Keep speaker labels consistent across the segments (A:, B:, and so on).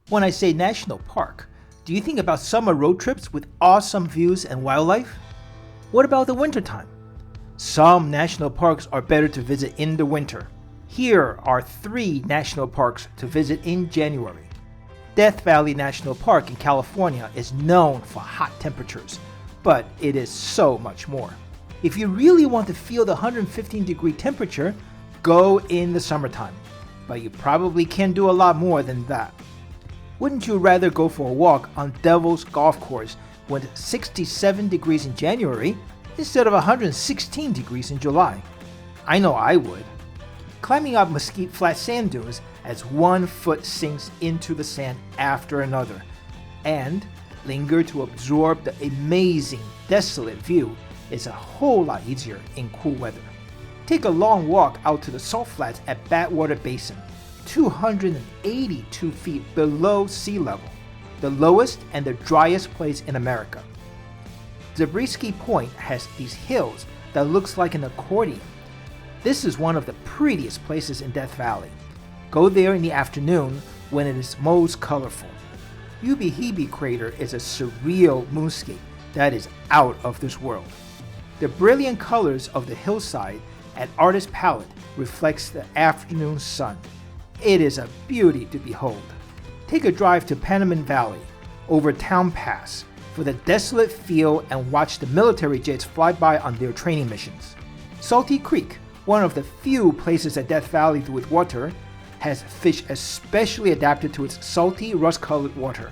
A: When I say national park, do you think about summer road trips with awesome views and wildlife? What about the wintertime? Some national parks are better to visit in the winter. Here are 3 national parks to visit in January. Death Valley National Park in California is known for hot temperatures, but it is so much more. If you really want to feel the 115-degree temperature, go in the summertime, but you probably can do a lot more than that. Wouldn't you rather go for a walk on Devil's Golf Course when it's 67 degrees in January instead of 116 degrees in July? I know I would. Climbing up Mesquite Flat sand dunes as one foot sinks into the sand after another, and linger to absorb the amazing, desolate view is a whole lot easier in cool weather. Take a long walk out to the salt flats at Badwater Basin, 282 feet below sea level, the lowest and the driest place in America. Zabriskie Point has these hills that looks like an accordion. This is one of the prettiest places in Death Valley. Go there in the afternoon when it is most colorful. Ubehebe Crater is a surreal moonscape that is out of this world. The brilliant colors of the hillside at Artist Palette reflects the afternoon sun. It is a beauty to behold. Take a drive to Panamint Valley, over Town Pass, for the desolate feel and watch the military jets fly by on their training missions. Salty Creek, one of the few places at Death Valley with water, has fish especially adapted to its salty, rust-colored water.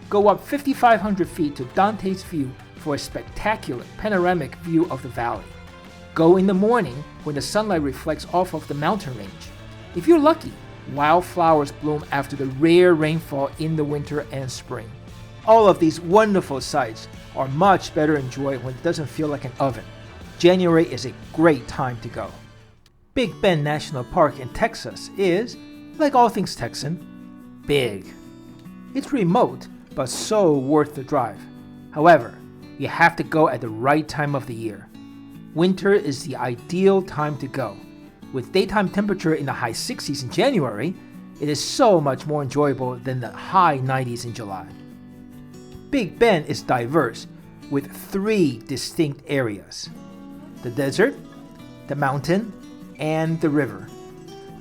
A: Go up 5,500 feet to Dante's View for a spectacular panoramic view of the valley. Go in the morning when the sunlight reflects off of the mountain range. If you're lucky, wildflowers bloom after the rare rainfall in the winter and spring. All of these wonderful sights are much better enjoyed when it doesn't feel like an oven. January is a great time to go. Big Bend National Park in Texas is, like all things Texan, big. It's remote, but so worth the drive. However, you have to go at the right time of the year. Winter is the ideal time to go. With daytime temperature in the high 60s in January, it is so much more enjoyable than the high 90s in July. Big Bend is diverse, with 3 distinct areas: the desert, the mountain, and the river.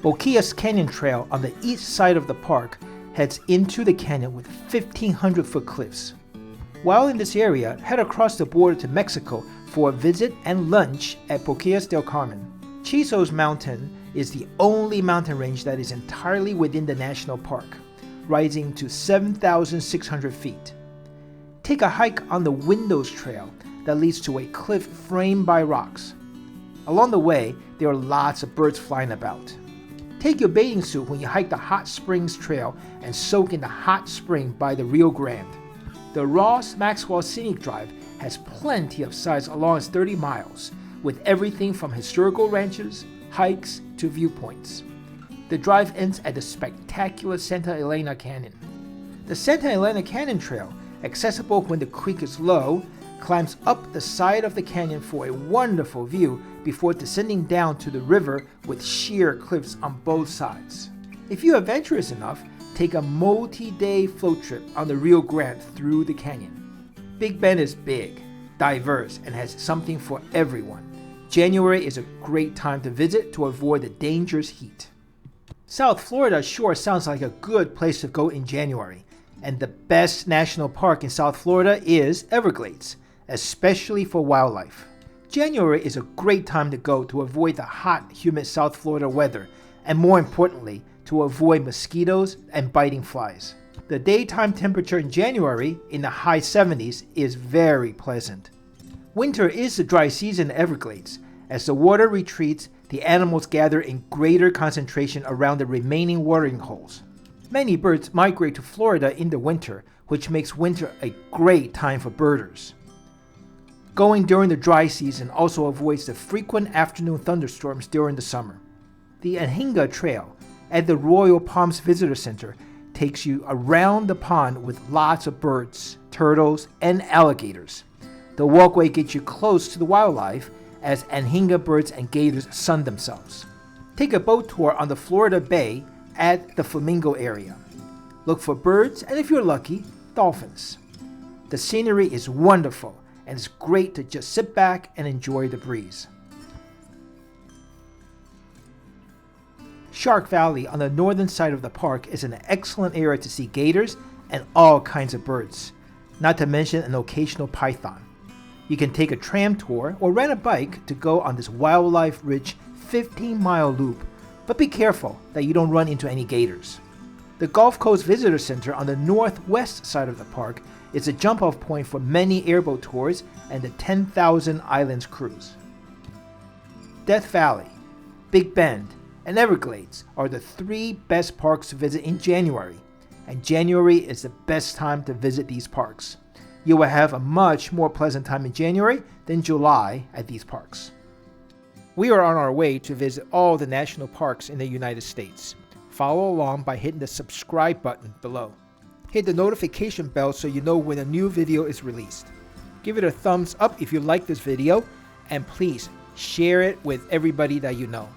A: Boquillas Canyon Trail on the east side of the park heads into the canyon with 1,500-foot cliffs. While in this area, head across the border to Mexico for a visit and lunch at Boquillas del Carmen. Chisos Mountain is the only mountain range that is entirely within the national park, rising to 7,600 feet. Take a hike on the Windows Trail that leads to a cliff framed by rocks. Along the way, there are lots of birds flying about. Take your bathing suit when you hike the Hot Springs Trail and soak in the hot spring by the Rio Grande. The Ross Maxwell Scenic Drive has plenty of sights along its 30 miles, with everything from historical ranches, hikes, to viewpoints. The drive ends at the spectacular Santa Elena Canyon. The Santa Elena Canyon Trail, accessible when the creek is low, climbs up the side of the canyon for a wonderful view before descending down to the river with sheer cliffs on both sides. If you are adventurous enough, take a multi-day float trip on the Rio Grande through the canyon. Big Bend is big, diverse, and has something for everyone. January is a great time to visit to avoid the dangerous heat. South Florida sure sounds like a good place to go in January, and the best national park in South Florida is Everglades, especially for wildlife. January is a great time to go to avoid the hot, humid South Florida weather, and more importantly, to avoid mosquitoes and biting flies. The daytime temperature in January, in the high 70s, is very pleasant. Winter is the dry season in Everglades. As the water retreats, the animals gather in greater concentration around the remaining watering holes. Many birds migrate to Florida in the winter, which makes winter a great time for birders. Going during the dry season also avoids the frequent afternoon thunderstorms during the summer. The Anhinga Trail at the Royal Palms Visitor Center takes you around the pond with lots of birds, turtles, and alligators. The walkway gets you close to the wildlife as Anhinga birds and gators sun themselves. Take a boat tour on the Florida Bay at the Flamingo area. Look for birds, and if you're lucky, dolphins. The scenery is wonderful, and it's great to just sit back and enjoy the breeze. Shark Valley on the northern side of the park is an excellent area to see gators and all kinds of birds, not to mention an occasional python. You can take a tram tour or rent a bike to go on this wildlife-rich 15-mile loop, but be careful that you don't run into any gators. The Gulf Coast Visitor Center on the northwest side of the park is a jump-off point for many airboat tours and the 10,000 Islands cruise. Death Valley, Big Bend, and Everglades are the 3 best parks to visit in January, and January is the best time to visit these parks. You will have a much more pleasant time in January than July at these parks. We are on our way to visit all the national parks in the United States. Follow along by hitting the subscribe button below. Hit the notification bell so you know when a new video is released. Give it a thumbs up if you like this video, and please share it with everybody that you know.